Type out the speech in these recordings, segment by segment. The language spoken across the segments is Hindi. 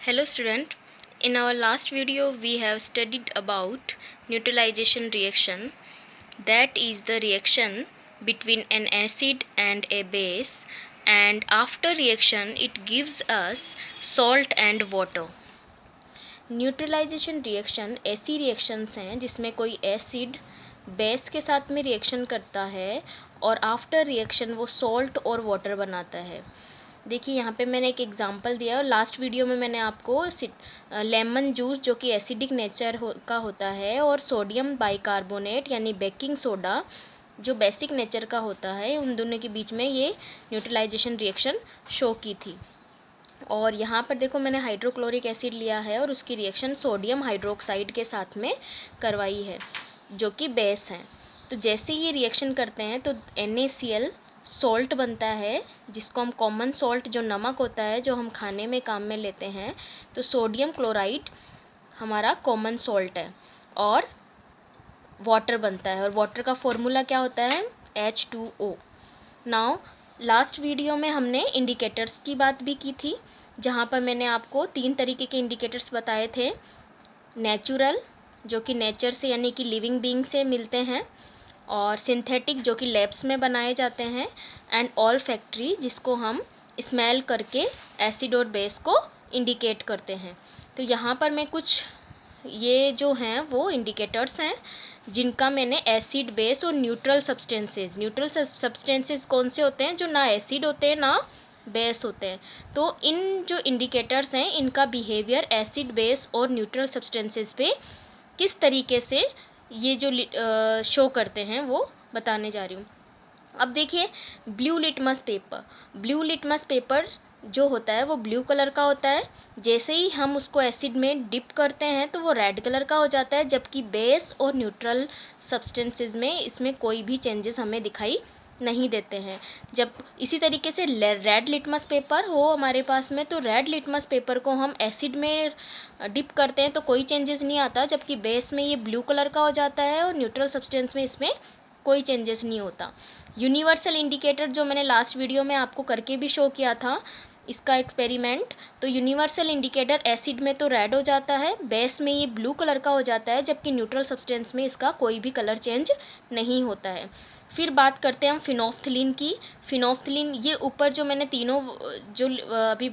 Hello student, in our last video we have studied about neutralization reaction, that is the reaction between an acid and a base, and after reaction it gives us salt and water. Neutralisation reaction ऐसी रिएक्शंस हैं जिसमें कोई एसिड बेस के साथ में रिएक्शन करता है और आफ्टर रिएक्शन वो सॉल्ट और वाटर बनाता है। देखिए यहाँ पे मैंने एक एग्जांपल दिया और लास्ट वीडियो में मैंने आपको लेमन जूस जो कि एसिडिक नेचर का होता है और सोडियम बाइकार्बोनेट यानी बेकिंग सोडा जो बेसिक नेचर का होता है, उन दोनों के बीच में ये न्यूट्रलाइजेशन रिएक्शन शो की थी। और यहाँ पर देखो मैंने हाइड्रोक्लोरिक एसिड लिया है और उसकी रिएक्शन सोडियम हाइड्रोक्साइड के साथ में करवाई है जो कि बेस है। तो जैसे ये रिएक्शन करते हैं तो NaCl सॉल्ट बनता है जिसको हम कॉमन सॉल्ट जो नमक होता है जो हम खाने में काम में लेते हैं, तो सोडियम क्लोराइड हमारा कॉमन सॉल्ट है और वाटर बनता है। और वाटर का फॉर्मूला क्या होता है? H2O। नाउ लास्ट वीडियो में हमने इंडिकेटर्स की बात भी की थी, जहाँ पर मैंने आपको 3 तरीके के इंडिकेटर्स बताए थे। नेचुरल जो कि नेचर से यानी कि लिविंग बीइंग से मिलते हैं, और सिंथेटिक जो कि लैब्स में बनाए जाते हैं, एंड ऑल फैक्ट्री जिसको हम स्मेल करके एसिड और बेस को इंडिकेट करते हैं। तो यहाँ पर मैं कुछ ये जो हैं वो इंडिकेटर्स हैं जिनका मैंने एसिड बेस और न्यूट्रल सब्सटेंसेस कौन से होते हैं? जो ना एसिड होते हैं ना बेस होते हैं। तो इन जो इंडिकेटर्स हैं इनका बिहेवियर एसिड बेस और न्यूट्रल सब्सटेंसेस पे किस तरीके से ये जो शो करते हैं वो बताने जा रही हूँ। अब देखिए ब्लू लिटमस पेपर जो होता है वो ब्लू कलर का होता है। जैसे ही हम उसको एसिड में डिप करते हैं तो वो रेड कलर का हो जाता है, जबकि बेस और न्यूट्रल सब्सटेंसेस में इसमें कोई भी चेंजेस हमें दिखाई नहीं देते हैं। जब इसी तरीके से रेड लिटमस पेपर हो हमारे पास में, तो रेड लिटमस पेपर को हम एसिड में डिप करते हैं तो कोई चेंजेस नहीं आता, जबकि बेस में ये ब्लू कलर का हो जाता है और न्यूट्रल सब्सटेंस में इसमें कोई चेंजेस नहीं होता। यूनिवर्सल इंडिकेटर जो मैंने लास्ट वीडियो में आपको करके भी शो किया था इसका एक्सपेरिमेंट, तो यूनिवर्सल इंडिकेटर एसिड में तो रेड हो जाता है, बेस में ये ब्लू कलर का हो जाता है, जबकि न्यूट्रल सब्सटेंस में इसका कोई भी कलर चेंज नहीं होता है। फिर बात करते हैं हम फिनोफ्थलीन की। फिनोफ्थलीन ये ऊपर जो मैंने तीनों जो अभी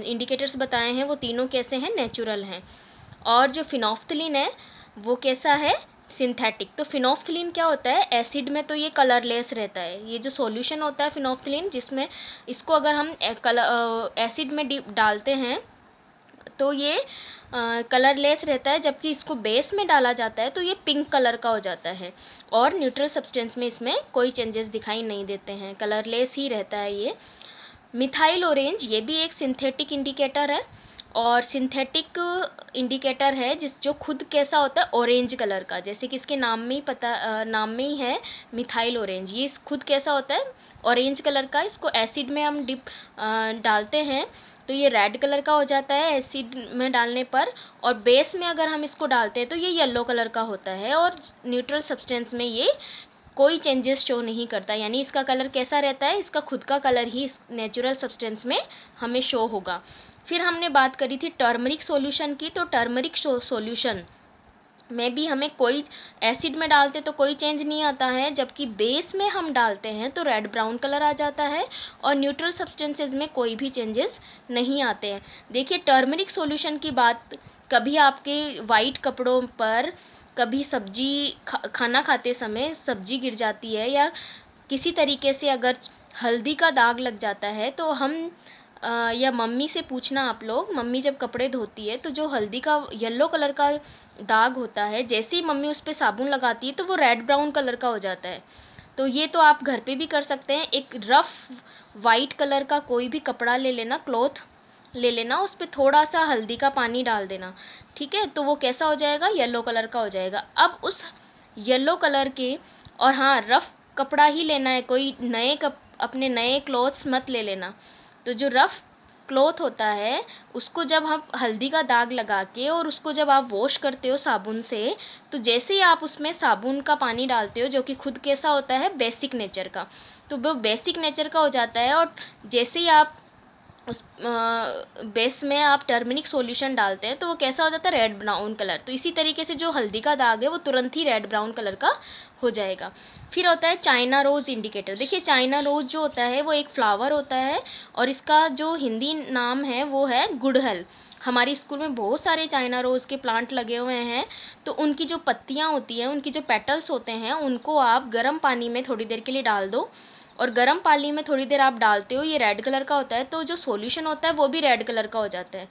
इंडिकेटर्स बताए हैं वो तीनों कैसे हैं? नेचुरल हैं। और जो फिनोफ्थलीन है वो कैसा है? सिंथेटिक। तो फिनोफ्थलीन क्या होता है? एसिड में तो ये कलरलेस रहता है। ये जो सॉल्यूशन होता है फिनोफ्थलीन, जिसमें इसको अगर हम एसिड में डालते हैं तो ये कलरलेस रहता है, जबकि इसको बेस में डाला जाता है तो ये पिंक कलर का हो जाता है और न्यूट्रल सब्सटेंस में इसमें कोई चेंजेस दिखाई नहीं देते हैं, कलरलेस ही रहता है ये। मिथाइल ऑरेंज ये भी एक सिंथेटिक इंडिकेटर है, और सिंथेटिक इंडिकेटर है जो खुद कैसा होता है? ऑरेंज कलर का। जैसे कि इसके नाम में ही नाम में ही है मिथाइल ऑरेंज, ये खुद कैसा होता है? ऑरेंज कलर का। इसको एसिड में हम डालते हैं तो ये रेड कलर का हो जाता है एसिड में डालने पर, और बेस में अगर हम इसको डालते हैं तो ये येलो कलर का होता है, और न्यूट्रल सब्सटेंस में ये कोई चेंजेस शो नहीं करता। यानी इसका कलर कैसा रहता है? इसका खुद का कलर ही नेचुरल सब्सटेंस में हमें शो होगा। फिर हमने बात करी थी टर्मरिक सॉल्यूशन की। तो टर्मरिक सॉल्यूशन में भी हमें कोई एसिड में डालते तो कोई चेंज नहीं आता है, जबकि बेस में हम डालते हैं तो रेड ब्राउन कलर आ जाता है, और न्यूट्रल सब्सटेंसेस में कोई भी चेंजेस नहीं आते हैं। देखिए टर्मरिक सॉल्यूशन की बात, कभी आपके वाइट कपड़ों पर कभी सब्जी खाना खाते समय सब्जी गिर जाती है, या किसी तरीके से अगर हल्दी का दाग लग जाता है तो हम या मम्मी से पूछना आप लोग, मम्मी जब कपड़े धोती है तो जो हल्दी का येलो कलर का दाग होता है, जैसे ही मम्मी उस पर साबुन लगाती है तो वो रेड ब्राउन कलर का हो जाता है। तो ये तो आप घर पे भी कर सकते हैं। एक रफ़ वाइट कलर का कोई भी कपड़ा ले लेना, क्लॉथ ले लेना, उस पर थोड़ा सा हल्दी का पानी डाल देना, ठीक है? तो वो कैसा हो जाएगा? येलो कलर का हो जाएगा। अब उस येलो कलर के, और हाँ रफ़ कपड़ा ही लेना है, कोई अपने नए क्लॉथ्स मत ले लेना। तो जो रफ़ क्लॉथ होता है उसको जब हम हल्दी का दाग लगा के और उसको जब आप वॉश करते हो साबुन से, तो जैसे ही आप उसमें साबुन का पानी डालते हो जो कि खुद कैसा होता है? बेसिक नेचर का, तो वो बेसिक नेचर का हो जाता है। और जैसे ही आप उस बेस में आप टर्मरिक सॉल्यूशन डालते हैं तो वो कैसा हो जाता है, रेड ब्राउन कलर। तो इसी तरीके से जो हल्दी का दाग है वो तुरंत ही रेड ब्राउन कलर का हो जाएगा। फिर होता है चाइना रोज़ इंडिकेटर। देखिए चाइना रोज़ जो होता है वो एक फ्लावर होता है और इसका जो हिंदी नाम है वो है गुड़हल। हमारे स्कूल में बहुत सारे चाइना रोज़ के प्लांट लगे हुए हैं। तो उनकी जो पत्तियाँ होती हैं, उनकी जो पेटल्स होते हैं, उनको आप गर्म पानी में थोड़ी देर के लिए डाल दो और गर्म पानी में थोड़ी देर आप डालते हो, ये रेड कलर का होता है, तो जो सॉल्यूशन होता है वो भी रेड कलर का हो जाता है।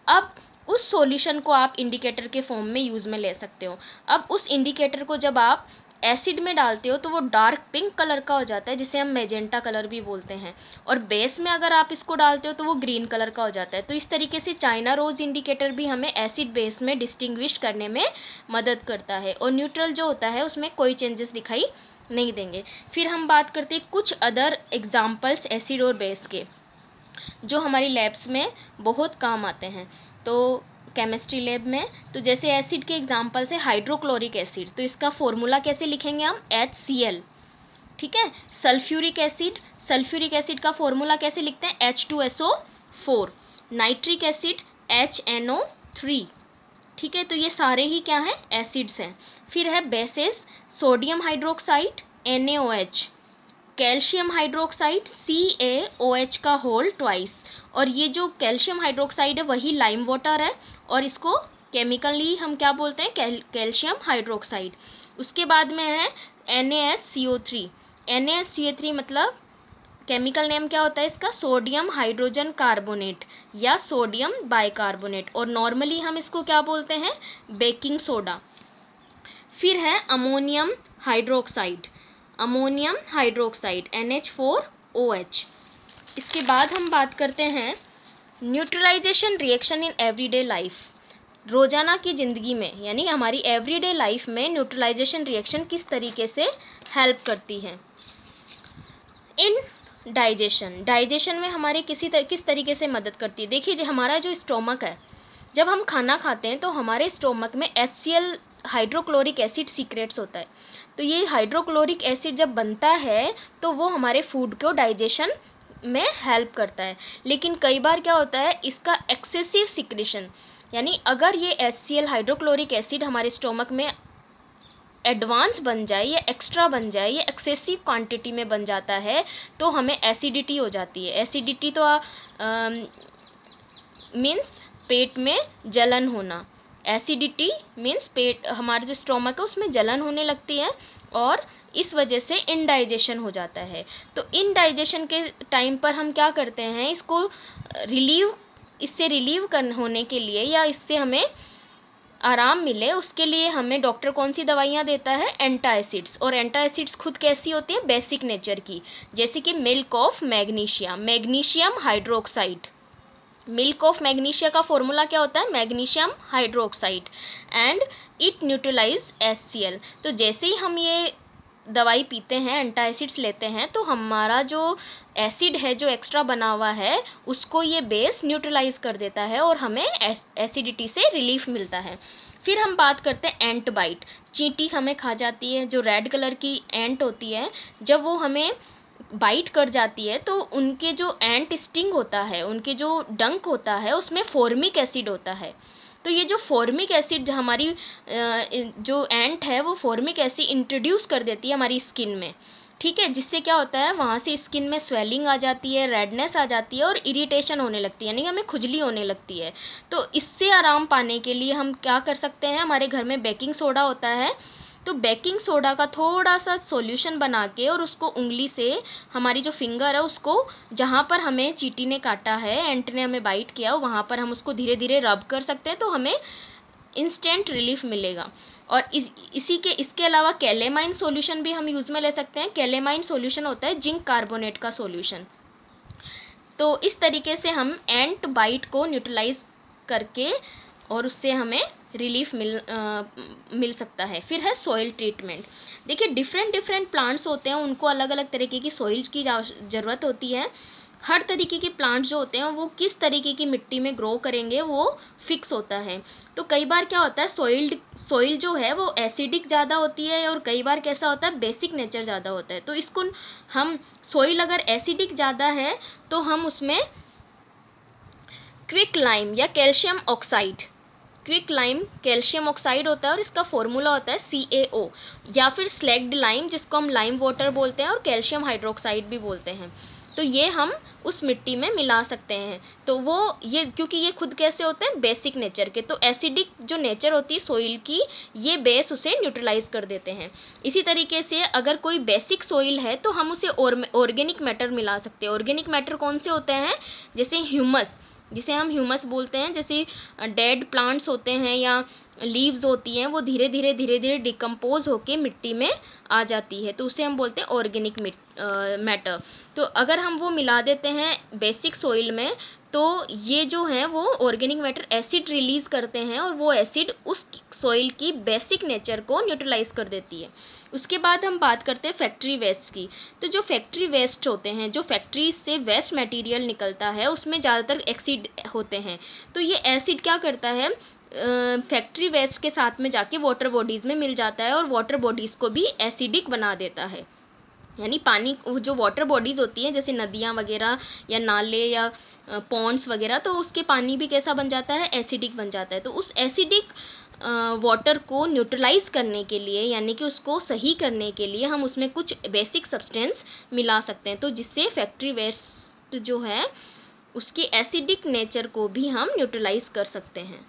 अब उस सॉल्यूशन को आप इंडिकेटर के फॉर्म में यूज़ में ले सकते हो। अब उस इंडिकेटर को जब आप एसिड में डालते हो तो वो डार्क पिंक कलर का हो जाता है, जिसे हम मेजेंटा कलर भी बोलते हैं। और बेस में अगर आप इसको डालते हो तो वो ग्रीन कलर का हो जाता है। तो इस तरीके से चाइना रोज़ इंडिकेटर भी हमें एसिड बेस में डिस्टिंग्विश करने में मदद करता है। और न्यूट्रल जो होता है उसमें कोई चेंजेस दिखाई नहीं देंगे। फिर हम बात करते हैं कुछ अदर एग्जाम्पल्स एसिड और बेस के, जो हमारी लैब्स में बहुत काम आते हैं। तो केमिस्ट्री लैब में तो जैसे एसिड के एग्जाम्पल्स है हाइड्रोक्लोरिक एसिड, तो इसका फॉर्मूला कैसे लिखेंगे हम, HCl। ठीक है। सल्फ्यूरिक एसिड का फॉर्मूला कैसे लिखते हैं, H2SO4। Nitric acid HNO3। ठीक है। तो ये सारे ही क्या हैं, एसिड्स हैं। फिर है bases, sodium hydroxide NaOH, calcium hydroxide CaOH का होल ट्वाइस। और ये जो कैल्शियम हाइड्रोक्साइड है वही लाइम वाटर है और इसको केमिकली हम क्या बोलते हैं, कैल्शियम हाइड्रोक्साइड। उसके बाद में है NaSCO3। NaSCO3 मतलब केमिकल नेम क्या होता है इसका, सोडियम हाइड्रोजन कार्बोनेट या सोडियम बाइकार्बोनेट, और नॉर्मली हम इसको क्या बोलते हैं, बेकिंग सोडा। फिर है अमोनियम हाइड्रोक्साइड NH4OH। इसके बाद हम बात करते हैं neutralisation reaction in everyday life. रोज़ाना की ज़िंदगी में यानी हमारी एवरीडे लाइफ में न्यूट्रलाइजेशन रिएक्शन किस तरीके से हेल्प करती है। इन डाइजेशन में हमारे किस तरीके से मदद करती है। देखिए हमारा जो स्टोमक है, जब हम खाना खाते हैं तो हमारे स्टोमक में HCl हाइड्रोक्लोरिक एसिड सीक्रेट्स होता है। तो ये हाइड्रोक्लोरिक एसिड जब बनता है तो वो हमारे फूड को डाइजेशन में हेल्प करता है। लेकिन कई बार क्या होता है, इसका एक्सेसिव सिक्रेशन, यानी अगर ये HCl हाइड्रोक्लोरिक एसिड हमारे स्टोमक में एडवांस बन जाए या एक्स्ट्रा बन जाए या एक्सेसिव क्वांटिटी में बन जाता है तो हमें एसिडिटी हो जाती है। एसिडिटी तो मीन्स पेट में जलन होना। एसिडिटी मीन्स पेट, हमारे जो स्टोमक है उसमें जलन होने लगती है और इस वजह से इनडाइजेशन हो जाता है। तो इनडाइजेशन के टाइम पर हम क्या करते हैं, इससे रिलीव होने के लिए या इससे हमें आराम मिले उसके लिए हमें डॉक्टर कौन सी दवाइयाँ देता है, एंटासिड्स। और एंटासिड्स खुद कैसी होती है, बेसिक नेचर की, जैसे कि milk of magnesium hydroxide. Milk of magnesia का फॉर्मूला क्या होता है, magnesium hydroxide, and it neutralise HCl। तो जैसे ही हम ये दवाई पीते हैं, एंटासिड्स लेते हैं, तो हमारा जो एसिड है जो एक्स्ट्रा बना हुआ है उसको ये बेस न्यूट्रलाइज कर देता है और हमें एसिडिटी से रिलीफ मिलता है। फिर हम बात करते हैं एंट बाइट। चींटी हमें खा जाती है, जो रेड कलर की एंट होती है, जब वो हमें बाइट कर जाती है तो उनके जो एंट स्टिंग होता है, उनके जो डंक होता है उसमें फॉर्मिक एसिड होता है। तो ये जो फॉर्मिक एसिड हमारी जो एंट है वो फॉर्मिक एसिड इंट्रोड्यूस कर देती है हमारी स्किन में। ठीक है। जिससे क्या होता है, वहाँ से स्किन में स्वेलिंग आ जाती है, रेडनेस आ जाती है और इरिटेशन होने लगती है, यानी हमें खुजली होने लगती है। तो इससे आराम पाने के लिए हम क्या कर सकते हैं, हमारे घर में बेकिंग सोडा होता है, तो बेकिंग सोडा का थोड़ा सा सॉल्यूशन बना के और उसको उंगली से, हमारी जो फिंगर है उसको, जहाँ पर हमें चींटी ने काटा है, एंट ने हमें बाइट किया, वहाँ पर हम उसको धीरे धीरे रब कर सकते हैं तो हमें इंस्टेंट रिलीफ मिलेगा। और इसके अलावा कैलेमाइन सॉल्यूशन भी हम यूज़ में ले सकते हैं। कैलेमाइन सॉल्यूशन होता है जिंक कार्बोनेट का सॉल्यूशन। तो इस तरीके से हम एंट बाइट को न्यूट्रलाइज करके और उससे हमें रिलीफ मिल सकता है। फिर है सॉइल ट्रीटमेंट। देखिए डिफरेंट प्लांट्स होते हैं, उनको अलग अलग तरीके की सॉइल्स की ज़रूरत होती है। हर तरीके के प्लांट्स जो होते हैं वो किस तरीके की मिट्टी में ग्रो करेंगे वो फिक्स होता है। तो कई बार क्या होता है, सॉइल जो है वो एसिडिक ज़्यादा होती है और कई बार कैसा होता है, बेसिक नेचर ज़्यादा होता है। तो इसको हम, सॉइल अगर एसिडिक ज़्यादा है तो हम उसमें क्विक लाइम या calcium oxide, quick lime calcium oxide होता है और इसका फॉर्मूला होता है CaO, या फिर स्लैग्ड लाइम जिसको हम लाइम वाटर बोलते हैं और कैल्शियम हाइड्रोक्साइड भी बोलते हैं। तो ये हम उस मिट्टी में मिला सकते हैं। तो वो ये क्योंकि ये खुद कैसे होते हैं, बेसिक नेचर के, तो एसिडिक जो नेचर होती है सोइल की, ये बेस उसे न्यूट्रलाइज कर देते हैं। इसी तरीके से अगर कोई बेसिक सोइल है तो हम उसे ऑर्गेनिक मैटर मिला सकते हैं। ऑर्गेनिक मैटर कौन से होते हैं, जैसे ह्यूमस, जिसे हम ह्यूमस बोलते हैं, जैसे डेड प्लांट्स होते हैं या लीव्स होती हैं, वो धीरे धीरे डिकम्पोज होके मिट्टी में आ जाती है, तो उसे हम बोलते हैं ऑर्गेनिक मैटर। तो अगर हम वो मिला देते हैं बेसिक सोइल में, तो ये जो है वो ऑर्गेनिक मैटर एसिड रिलीज़ करते हैं और वो एसिड उस सॉइल की बेसिक नेचर को न्यूट्रलाइज कर देती है। उसके बाद हम बात करते हैं फैक्ट्री वेस्ट की। तो जो फैक्ट्री वेस्ट होते हैं, जो फैक्ट्रीज से वेस्ट मटेरियल निकलता है, उसमें ज़्यादातर एसिड होते हैं। तो ये एसिड क्या करता है, फैक्ट्री वेस्ट के साथ में जाके वाटर बॉडीज़ में मिल जाता है और वाटर बॉडीज़ को भी एसिडिक बना देता है। यानी पानी जो वाटर बॉडीज़ होती हैं जैसे नदियाँ वगैरह या नाले या पॉन्ड्स वगैरह, तो उसके पानी भी कैसा बन जाता है, एसिडिक बन जाता है। तो उस एसिडिक वाटर को न्यूट्रलाइज करने के लिए, यानी कि उसको सही करने के लिए, हम उसमें कुछ बेसिक सब्सटेंस मिला सकते हैं, तो जिससे फैक्ट्री वेस्ट जो है उसकी एसिडिक नेचर को भी हम न्यूट्रलाइज कर सकते हैं।